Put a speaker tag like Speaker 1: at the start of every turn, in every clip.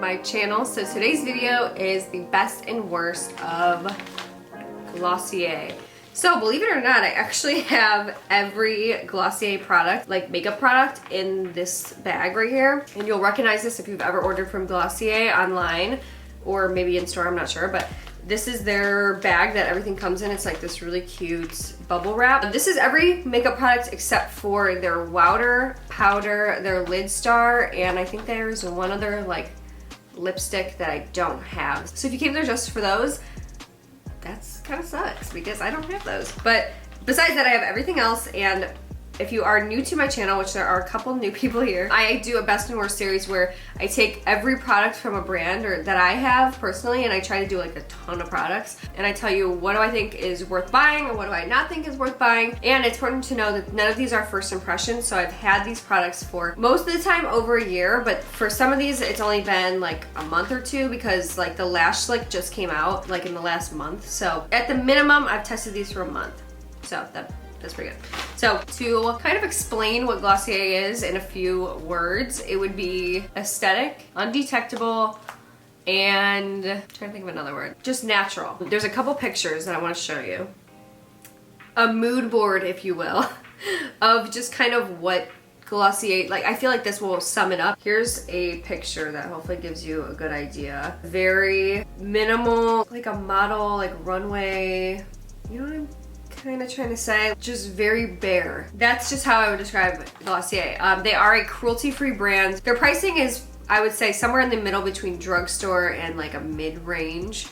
Speaker 1: my channel. So today's video is the best and worst of Glossier. So believe it or not, I actually have every Glossier product, like makeup product, in this bag right here. And you'll recognize this if you've ever ordered from Glossier online or maybe in store, I'm not sure, but this is their bag that everything comes in. It's like this really cute bubble wrap. This is every makeup product except for their Wowder powder, their Lid Star, and I think there's one other like lipstick that I don't have. So if you came there just for those, that's kind of sucks because I don't have those. But besides that, I have everything else. And if you are new to my channel, which there are a couple new people here, I do a best and worst series where I take every product from a brand or that I have personally, and I try to do like a ton of products. And I tell you what do I think is worth buying and what do I not think is worth buying. And it's important to know that none of these are first impressions. So I've had these products for most of the time over a year, but for some of these it's only been like a month or two because like the Lash Slicked just came out like in the last month. So at the minimum, I've tested these for a month. So that's pretty good. So to kind of explain what Glossier is in a few words, it would be aesthetic, undetectable, and I'm trying to think of another word. Just natural. There's a couple pictures that I want to show you. A mood board, if you will, of just kind of what Glossier, like I feel like this will sum it up. Here's a picture that hopefully gives you a good idea. Very minimal, like a model, like runway, you know what I'm kind of trying to say, just very bare. That's just how I would describe Glossier. They are a cruelty-free brand. Their pricing is, I would say, somewhere in the middle between drugstore and like a mid-range.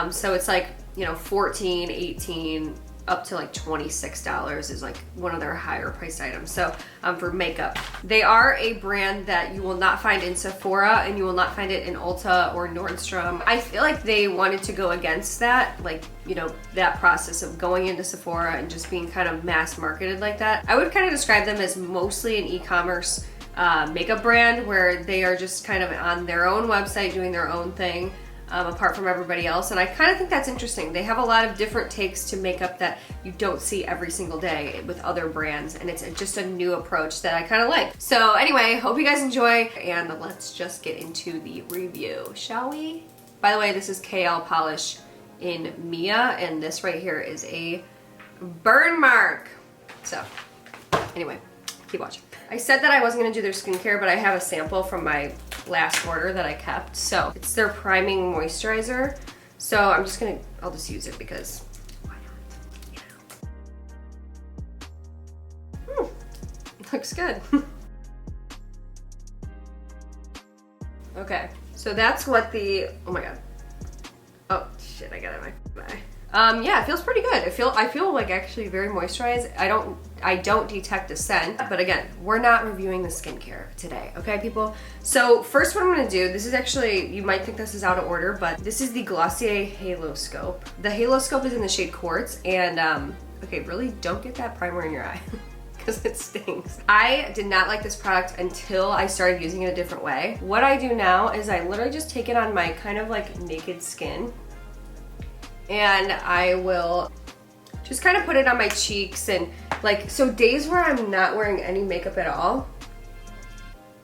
Speaker 1: So it's like, you know, 14, 18, up to like $26 is like one of their higher priced items. So for makeup, they are a brand that you will not find in Sephora and you will not find it in Ulta or Nordstrom. I feel like they wanted to go against that, like, you know, that process of going into Sephora and just being kind of mass marketed like that. I would kind of describe them as mostly an e-commerce makeup brand where they are just kind of on their own website doing their own thing. Apart from everybody else, and I kind of think that's interesting. They have a lot of different takes to makeup that you don't see every single day with other brands, and it's just a new approach that I kind of like. So anyway, hope you guys enjoy, and let's just get into the review, shall we? By the way, this is KL Polish in Mia, and this right here is a burn mark. So anyway, keep watching. I said that I wasn't gonna do their skincare, but I have a sample from my last order that I kept. So it's their priming moisturizer. So I'll just use it because why not? Looks good. Okay, so that's what the, oh my god. Oh shit, I got it in my eye. Yeah, it feels pretty good. I feel like actually very moisturized. I don't detect a scent, but again, we're not reviewing the skincare today, okay, people? So first what I'm gonna do, this is actually, you might think this is out of order, but this is the Glossier Halo Scope. The Halo Scope is in the shade Quartz, and okay, really don't get that primer in your eye because it stings. I did not like this product until I started using it a different way. What I do now is I literally just take it on my kind of like naked skin, and I will just kind of put it on my cheeks, and like, so days where I'm not wearing any makeup at all,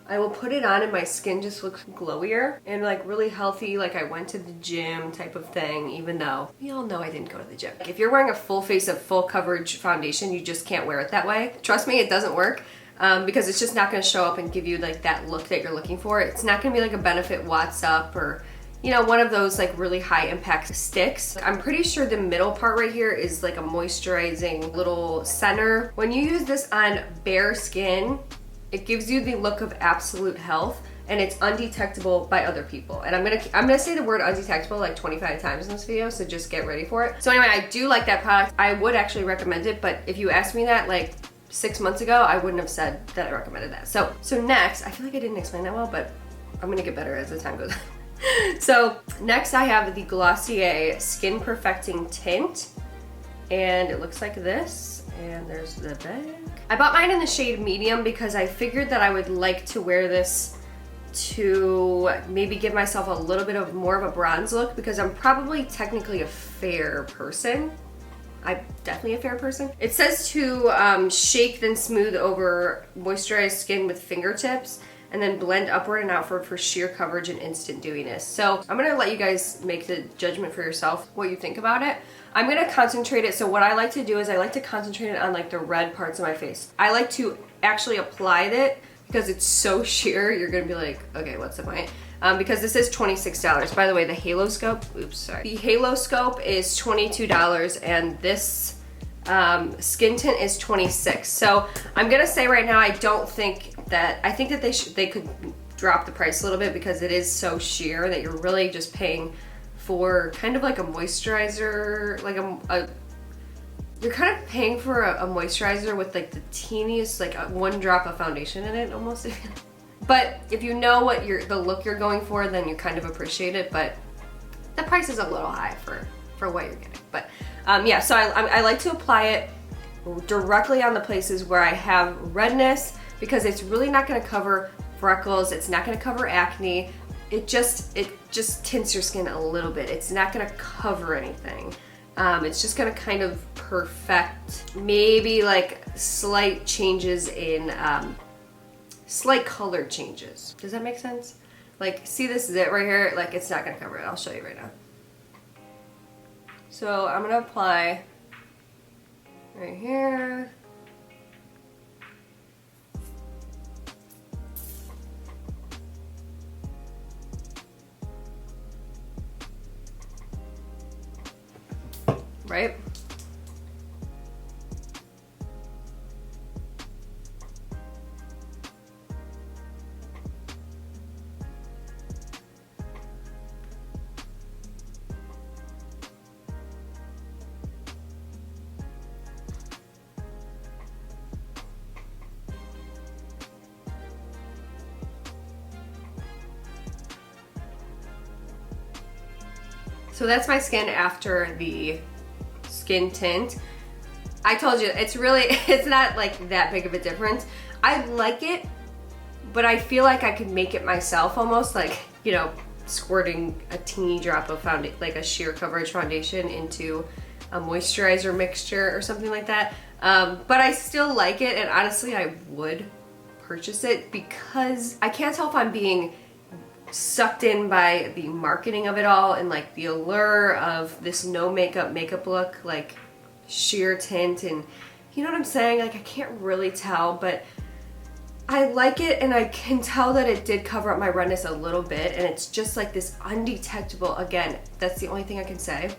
Speaker 1: I will put it on and my skin just looks glowier and like really healthy, like I went to the gym type of thing, even though we all know I didn't go to the gym. If you're wearing a full face of full coverage foundation, you just can't wear it that way. Trust me, it doesn't work. Because it's just not going to show up and give you like that look that you're looking for. It's not going to be like a Benefit Watts Up or, you know, one of those like really high impact sticks. I'm pretty sure the middle part right here is like a moisturizing little center. When you use this on bare skin, it gives you the look of absolute health, and it's undetectable by other people. And I'm gonna say the word undetectable like 25 times in this video, so just get ready for it. So anyway, I do like that product. I would actually recommend it, but if you asked me that like 6 months ago, I wouldn't have said that I recommended that. So next, I feel like I didn't explain that well, but I'm gonna get better as the time goes on. So next I have the Glossier Skin Perfecting Tint, and it looks like this, and there's the bag. I bought mine in the shade medium because I figured that I would like to wear this to maybe give myself a little bit of more of a bronze look, because I'm probably technically a fair person. I'm definitely a fair person. It says to shake then smooth over moisturized skin with fingertips. and then blend upward and outward for sheer coverage and instant dewiness. So I'm gonna let you guys make the judgment for yourself, what you think about it. I'm gonna concentrate it, so what I like to do is I like to concentrate it on like the red parts of my face. I like to actually apply it because it's so sheer, you're gonna be like, okay, what's the point? Because this is $26. By the way, the Halo Scope, oops, sorry. The Halo Scope is $22 and this skin tint is $26. So I'm gonna say right now, I think that they could drop the price a little bit because it is so sheer that you're really just paying for kind of like a moisturizer, like you're kind of paying for a moisturizer with like the teeniest, like one drop of foundation in it almost. But if you know what the look you're going for, then you kind of appreciate it, but the price is a little high for what you're getting. But yeah, so I like to apply it directly on the places where I have redness because it's really not gonna cover freckles, it's not gonna cover acne, it just tints your skin a little bit. It's not gonna cover anything. It's just gonna kind of perfect maybe like slight changes in, slight color changes. Does that make sense? Like, see this zit right here? Like, it's not gonna cover it. I'll show you right now. So I'm gonna apply right here. Right? So that's my skin after the skin tint. I told you, it's not like that big of a difference. I like it, but I feel like I could make it myself almost, like, you know, squirting a teeny drop of like a sheer coverage foundation into a moisturizer mixture or something like that. But I still like it, and honestly I would purchase it because I can't tell if I'm being sucked in by the marketing of it all and like the allure of this no makeup look, like sheer tint, and you know what I'm saying? Like, I can't really tell, but I like it, and I can tell that it did cover up my redness a little bit, and it's just like this undetectable, again, that's the only thing I can say.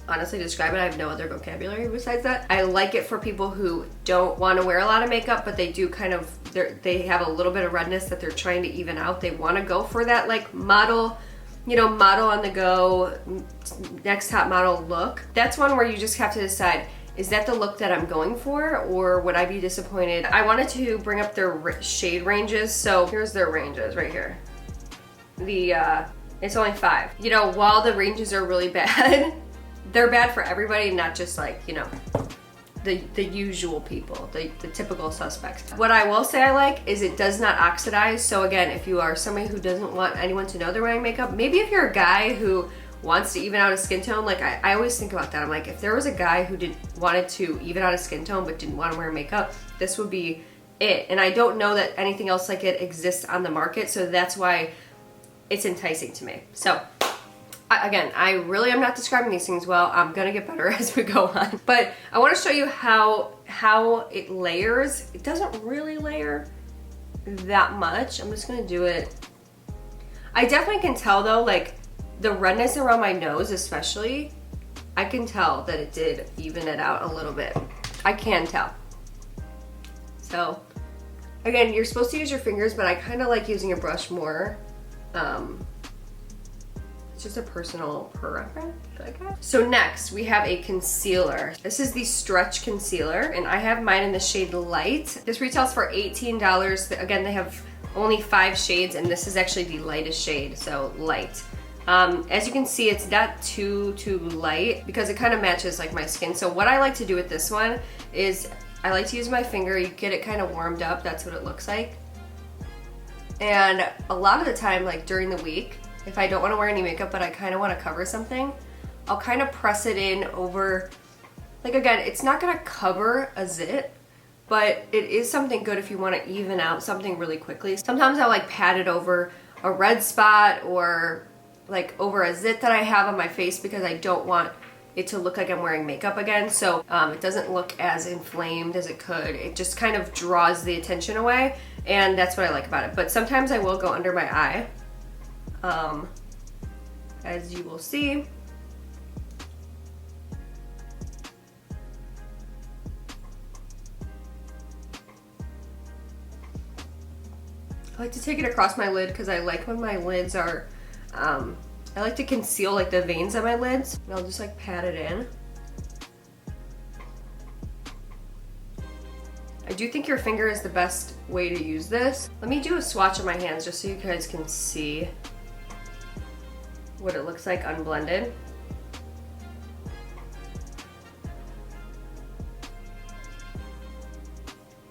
Speaker 1: Honestly, describe it, I have no other vocabulary besides that. I like it for people who don't want to wear a lot of makeup, but they do kind of, they have a little bit of redness that they're trying to even out. They want to go for that like model, you know, model on the go, next top model look. That's one where you just have to decide, is that the look that I'm going for, or would I be disappointed? I wanted to bring up their shade ranges, so here's their ranges right here. It's only 5. You know, while the ranges are really bad, they're bad for everybody, not just like, you know, the usual people, the typical suspects. What I will say I like is it does not oxidize. So again, if you are somebody who doesn't want anyone to know they're wearing makeup, maybe if you're a guy who wants to even out a skin tone, like I always think about that. I'm like, if there was a guy who wanted to even out a skin tone but didn't want to wear makeup, this would be it. And I don't know that anything else like it exists on the market, so that's why it's enticing to me. So again, I really am not describing these things well. I'm gonna get better as we go on. But I wanna show you how it layers. It doesn't really layer that much. I'm just gonna do it. I definitely can tell though, like the redness around my nose especially, I can tell that it did even it out a little bit. I can tell. So again, you're supposed to use your fingers, but I kind of like using a brush more. It's just a personal preference, I guess. So next we have a concealer. This is the Stretch Concealer, and I have mine in the shade Light. This retails for $18. Again, they have only 5 shades, and this is actually the lightest shade, so Light. As you can see, it's not too light because it kind of matches like my skin. So what I like to do with this one is I like to use my finger. You get it kind of warmed up. That's what it looks like. And a lot of the time, like during the week, if I don't want to wear any makeup but I kind of want to cover something, I'll kind of press it in over, like again, it's not going to cover a zit, but it is something good if you want to even out something really quickly. Sometimes I'll like pat it over a red spot or like over a zit that I have on my face because I don't want it to look like I'm wearing makeup again, so it doesn't look as inflamed as it could. It just kind of draws the attention away, and that's what I like about it. But sometimes I will go under my eye, as you will see. I like to take it across my lid because I like when my lids are, I like to conceal like the veins on my lids. And I'll just like pat it in. I do think your finger is the best way to use this. Let me do a swatch of my hands just so you guys can see what it looks like unblended.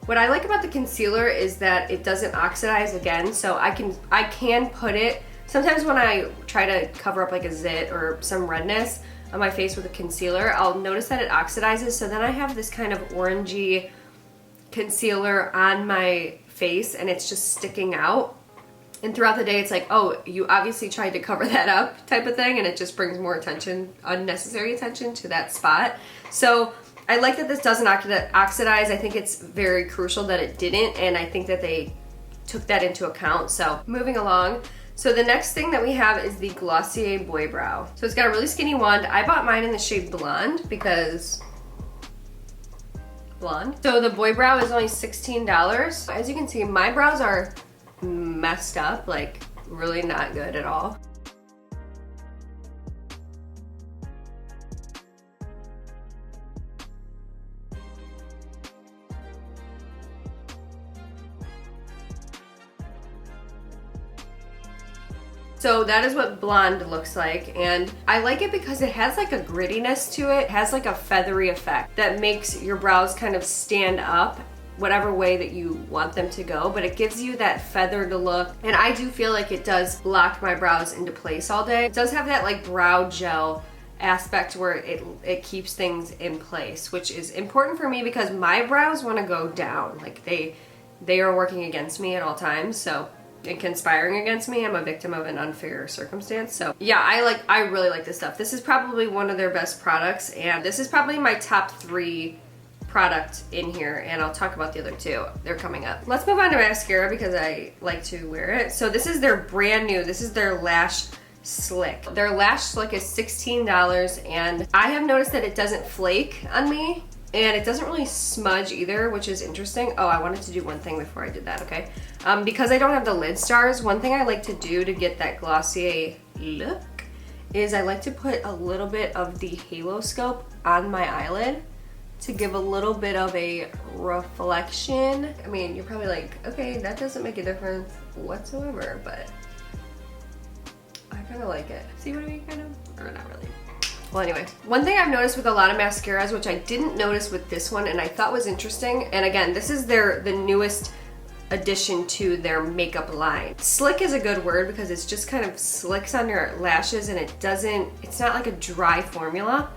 Speaker 1: What I like about the concealer is that it doesn't oxidize again, so I can put it, sometimes when I try to cover up like a zit or some redness on my face with a concealer, I'll notice that it oxidizes, so then I have this kind of orangey concealer on my face and it's just sticking out. And throughout the day it's like, oh, you obviously tried to cover that up type of thing, and it just brings more attention, unnecessary attention to that spot. So I like that this doesn't oxidize. I think it's very crucial that it didn't, and I think that they took that into account. So moving along. So the next thing that we have is the Glossier Boy Brow. So it's got a really skinny wand. I bought mine in the shade Blonde because blonde. So the Boy Brow is only $16. As you can see, my brows are messed up, like really not good at all. So that is what blonde looks like, and I like it because it has like a grittiness to it. It has like a feathery effect that makes your brows kind of stand up whatever way that you want them to go, but it gives you that feathered look, and I do feel like it does lock my brows into place all day. It does have that like brow gel aspect where it keeps things in place, which is important for me because my brows want to go down. Like they are working against me at all times, so and conspiring against me. I'm a victim of an unfair circumstance. So yeah, I really like this stuff. This is probably one of their best products, and this is probably my top 3 product in here, and I'll talk about the other 2. They're coming up. Let's move on to mascara because I like to wear it. So this is their brand new, this is their Lash Slick. Their Lash Slick is $16, and I have noticed that it doesn't flake on me, and it doesn't really smudge either, which is interesting. Oh, I wanted to do one thing before I did that, okay? Because I don't have the lid stars, one thing I like to do to get that Glossier look is I like to put a little bit of the halo scope on my eyelid to give a little bit of a reflection. I mean, you're probably like, okay, that doesn't make a difference whatsoever, but I kind of like it. See what I mean, kind of? Or not really. Well, anyway, one thing I've noticed with a lot of mascaras, which I didn't notice with this one and I thought was interesting, and again, this is the newest addition to their makeup line. Slick is a good word because it's just kind of slicks on your lashes, and it's not like a dry formula.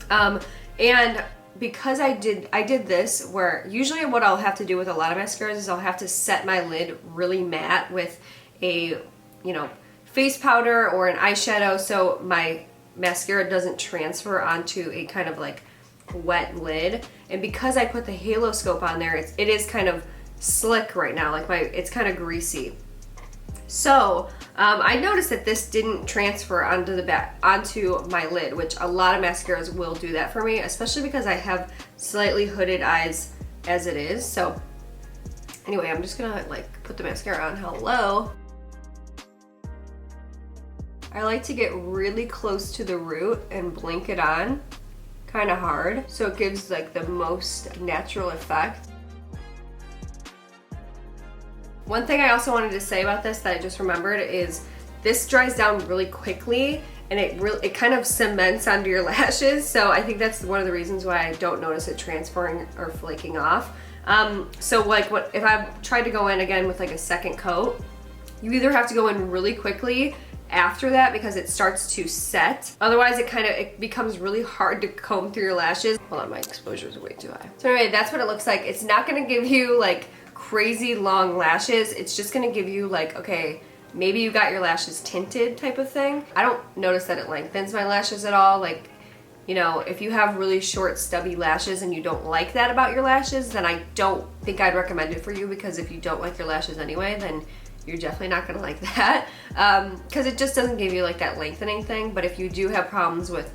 Speaker 1: And because I did this, where usually what I'll have to do with a lot of mascaras is I'll have to set my lid really matte with a, face powder or an eyeshadow so my mascara doesn't transfer onto a kind of like wet lid. And because I put the halo scope on there, it is kind of slick right now, like it's kind of greasy. So I noticed that this didn't transfer onto my lid, which a lot of mascaras will do that for me, especially because I have slightly hooded eyes as it is. So anyway, I'm just gonna like put the mascara on. Hello. I like to get really close to the root and blink it on kind of hard so it gives like the most natural effect. One thing I also wanted to say about this that I just remembered is this dries down really quickly, and it kind of cements onto your lashes, so I think that's one of the reasons why I don't notice it transferring or flaking off. So like if I tried to go in again with like a second coat, you either have to go in really quickly after that because it starts to set. Otherwise it becomes really hard to comb through your lashes. Hold on, my exposure is way too high. So anyway, that's what it looks like. It's not gonna give you like crazy long lashes. It's just gonna give you like, okay, maybe you got your lashes tinted type of thing. I don't notice that it lengthens my lashes at all. Like, you know, if you have really short stubby lashes and you don't like that about your lashes, then I don't think I'd recommend it for you, because if you don't like your lashes anyway, then you're definitely not gonna like that, because it just doesn't give you like that lengthening thing. But if you do have problems with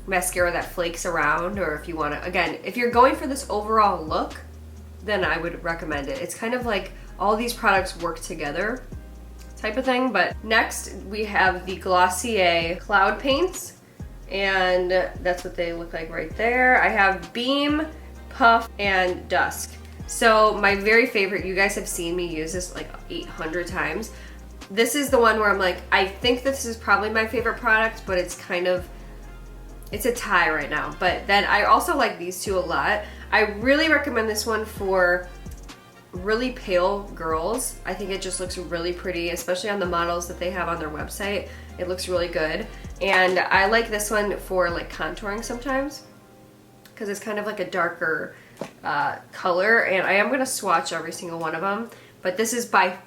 Speaker 1: mascara that flakes around, or if you wanna, again, if you're going for this overall look, then I would recommend it. It's kind of like all these products work together type of thing. But next we have the Glossier Cloud Paints, and that's what they look like right there. I have Beam, Puff, and Dusk. So my very favorite, you guys have seen me use this like 800 times. This is the one where I'm like, I think this is probably my favorite product, but it's kind of, it's a tie right now. But then I also like these two a lot. I really recommend this one for really pale girls. I think it just looks really pretty, especially on the models that they have on their website. It looks really good. And I like this one for like contouring sometimes, because it's kind of like a darker color. And I am going to swatch every single one of them, but this is by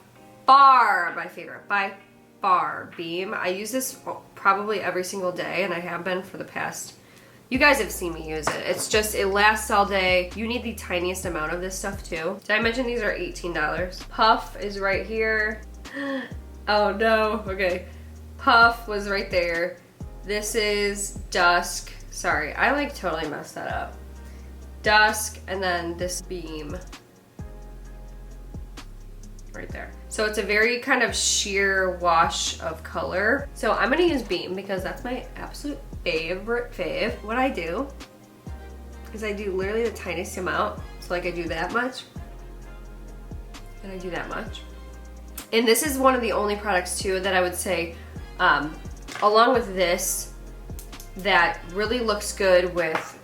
Speaker 1: far my favorite, by far, Beam. I use this probably every single day, and I have been for the past, you guys have seen me use it. It's just, it lasts all day. You need the tiniest amount of this stuff too. Did I mention these are $18? Puff is right here. Oh no, okay. Puff was right there. This is Dusk. Sorry, I like totally messed that up. Dusk, and then this Beam right there. So it's a very kind of sheer wash of color. So I'm gonna use Beam because that's my absolute favorite fave. What I do is I do literally the tiniest amount. So like I do that much, and I do that much. And this is one of the only products too that I would say, along with this, that really looks good with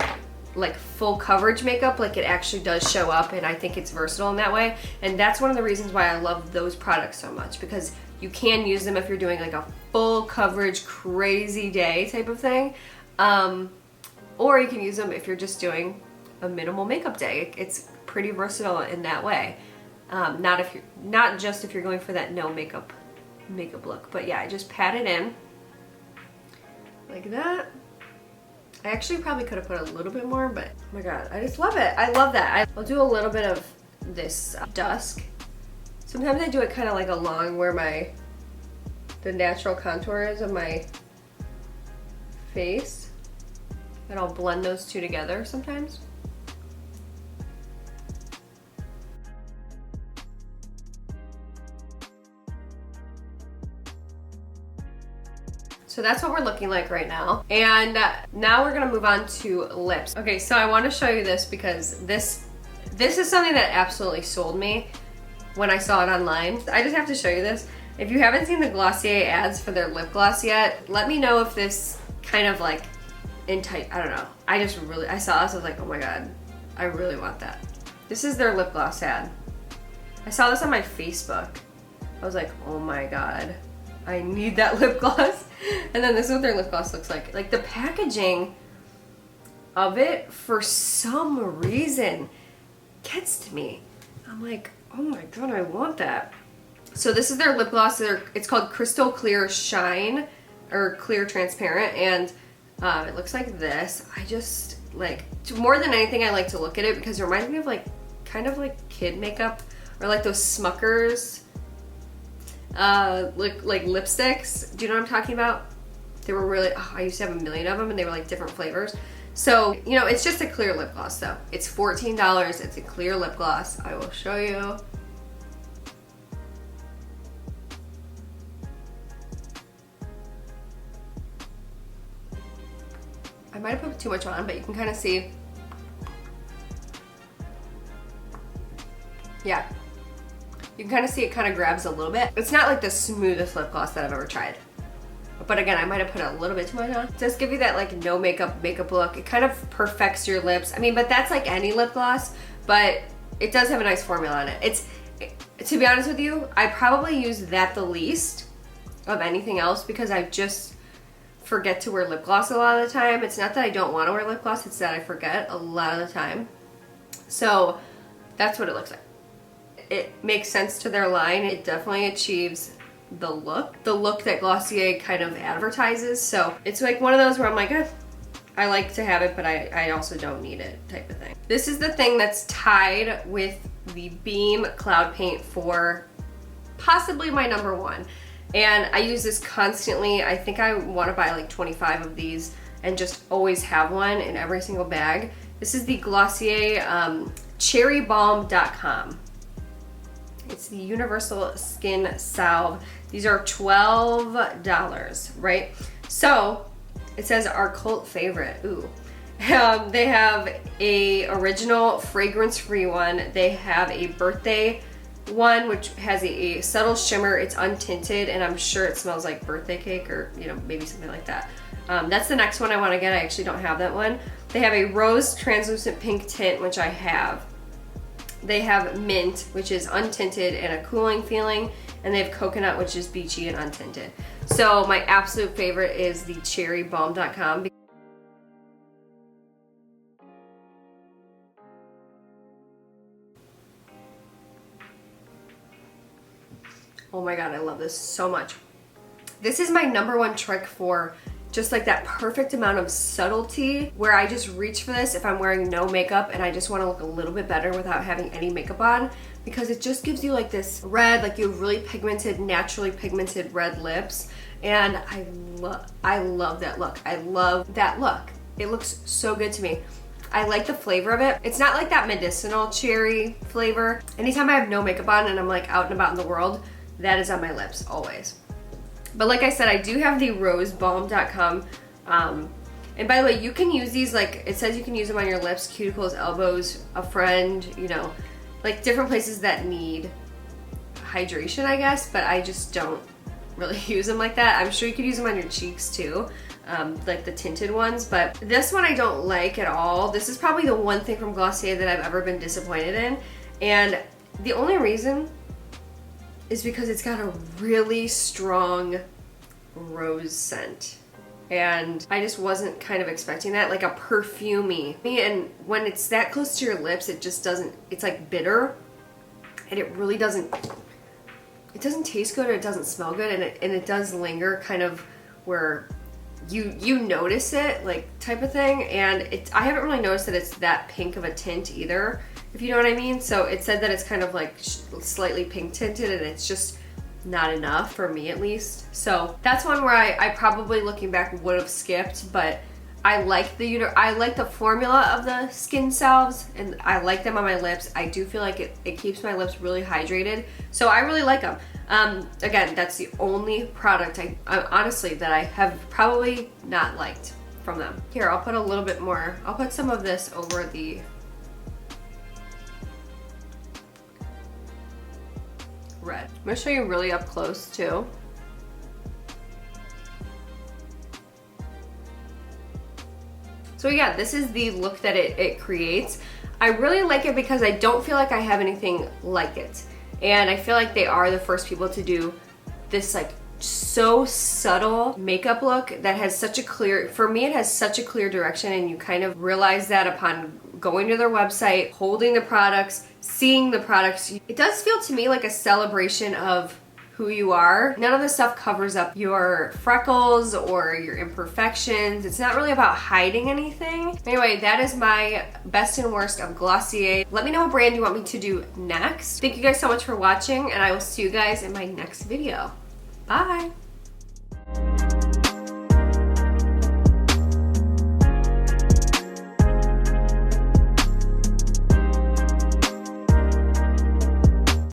Speaker 1: like full coverage makeup. Like it actually does show up, and I think it's versatile in that way. And that's one of the reasons why I love those products so much, because you can use them if you're doing like a full coverage crazy day type of thing, or you can use them if you're just doing a minimal makeup day. It's pretty versatile in that way. Not just if you're going for that no makeup look. But yeah, I just pat it in like that. I actually probably could have put a little bit more, but oh my god, I just love it. I love that. I'll do a little bit of this Dusk. Sometimes I do it kind of like along where the natural contour is of my face, and I'll blend those two together sometimes. So that's what we're looking like right now. And now we're gonna move on to lips. Okay, so I wanna show you this because this is something that absolutely sold me when I saw it online. I just have to show you this. If you haven't seen the Glossier ads for their lip gloss yet, let me know if this kind of like, I don't know. I saw this, I was like, oh my god, I really want that. This is their lip gloss ad. I saw this on my Facebook. I was like, oh my god, I need that lip gloss. And then this is what their lip gloss looks like. Like the packaging of it, for some reason, gets to me. I'm like, oh my god, I want that. So this is their lip gloss. It's called Crystal Clear Shine, or Clear Transparent, and it looks like this. I just like, more than anything, I like to look at it because it reminds me of like, kind of like kid makeup, or like those Smuckers like lipsticks. Do you know what I'm talking about? They were really, I used to have a million of them, and they were like different flavors. So, you know, it's just a clear lip gloss though. It's $14, it's a clear lip gloss. I will show you. I might have put too much on, but you can kind of see. Yeah. You can kind of see it kind of grabs a little bit. It's not like the smoothest lip gloss that I've ever tried. But again, I might have put a little bit too much on. It does give you that like no makeup look. It kind of perfects your lips. I mean, but that's like any lip gloss, but it does have a nice formula on it. To be honest with you, I probably use that the least, of anything else because I just forget to wear lip gloss a lot of the time. It's not that I don't want to wear lip gloss, it's that I forget a lot of the time. So that's what it looks like. It makes sense to their line. It definitely achieves the look that Glossier kind of advertises. So it's like one of those where I'm like, I like to have it, but I also don't need it type of thing. This is the thing that's tied with the Beam Cloud Paint for possibly my number one. And I use this constantly. I think I want to buy like 25 of these and just always have one in every single bag. This is the Glossier cherrybalm.com. It's the Universal Skin Salve. These are $12, right? So it says our cult favorite. Ooh. They have a original fragrance-free one. They have a birthday one, which has a subtle shimmer. It's untinted, and I'm sure it smells like birthday cake or, you know, maybe something like that. That's the next one I want to get. I actually don't have that one. They have a rose translucent pink tint, which I have. They have mint, which is untinted and a cooling feeling, and they have coconut, which is beachy and untinted. So my absolute favorite is the cherrybalm.com. Oh my god, I love this so much. This is my number one trick for just like that perfect amount of subtlety where I just reach for this if I'm wearing no makeup and I just want to look a little bit better without having any makeup on, because it just gives you like this red, like you have really pigmented, naturally pigmented red lips, and I love that look. I love that look. It looks so good to me. I like the flavor of it. It's not like that medicinal cherry flavor. Anytime I have no makeup on and I'm like out and about in the world, that is on my lips always. But like I said, I do have the rosebalm.com. And by the way, you can use these, like it says you can use them on your lips, cuticles, elbows, a friend, you know, like different places that need hydration, I guess, but I just don't really use them like that. I'm sure you could use them on your cheeks too, like the tinted ones, but this one I don't like at all. This is probably the one thing from Glossier that I've ever been disappointed in, and the only reason is because it's got a really strong rose scent. And I just wasn't kind of expecting that, like a perfumey. And when it's that close to your lips, it just doesn't, it's like bitter. And it really doesn't, it doesn't taste good, or it doesn't smell good, and it does linger kind of where you notice it, like type of thing. And I haven't really noticed that it's that pink of a tint either, if you know what I mean. So it said that it's kind of like slightly pink tinted, and it's just not enough for me at least. So that's one where I probably, looking back, would have skipped, but I like the formula of the skin salves, and I like them on my lips. I do feel like it keeps my lips really hydrated, so I really like them. Again, that's the only product I honestly that I have probably not liked from them. Here, I'll put a little bit more. I'll put some of this over the red. I'm gonna show you really up close too. So yeah, this is the look that it creates. I really like it because I don't feel like I have anything like it. And I feel like they are the first people to do this like so subtle makeup look that has such a clear, for me it has such a clear direction, and you kind of realize that upon going to their website, holding the products, seeing the products. It does feel to me like a celebration of who you are. None of this stuff covers up your freckles or your imperfections. It's not really about hiding anything. Anyway, that is my best and worst of Glossier. Let me know what brand you want me to do next. Thank you guys so much for watching, and I will see you guys in my next video. Bye!